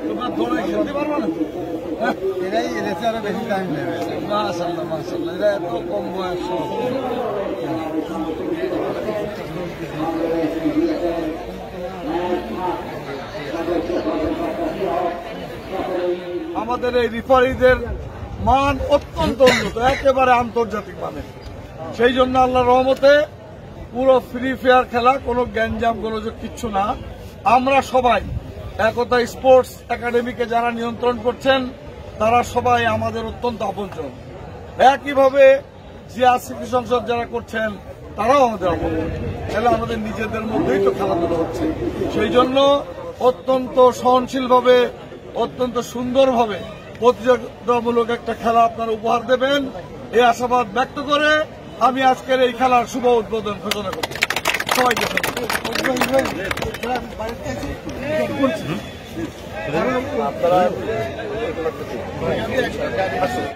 তোমরা দৌড়ে খেলতে পারবো না? এরাই এদেশে আরো বেশি টাইম নেবে। মাশাআল্লাহ মাশাআল্লাহ, এরা এত কম বয়স। আমাদের এই রেফারিদের মান অত্যন্ত উন্নত, একেবারে আন্তর্জাতিক মানের। সেই জন্য আল্লাহর রহমতে পুরো ফ্রি ফেয়ার খেলা, কোনো গ্যাঞ্জাম গোলযোগ কিচ্ছু না। আমরা সবাই একতা স্পোর্টস একাডেমিকে যারা নিয়ন্ত্রণ করছেন তারা সবাই আমাদের অত্যন্ত আপনজন। একইভাবে জিয়া স্মৃতি সংসদ যারা করছেন তারাও আমাদের আপনজন। তাহলে আমাদের নিজেদের মধ্যেই তো খেলাধুলা হচ্ছে। সেই জন্য অত্যন্ত সহনশীলভাবে, অত্যন্ত সুন্দরভাবে প্রতিযোগিতামূলক একটা খেলা আপনারা উপহার দেবেন, এই আশাবাদ ব্যক্ত করে আমি আজকের এই খেলার শুভ উদ্বোধন ঘোষণা করছি। সবাইকে ধন্যবাদ।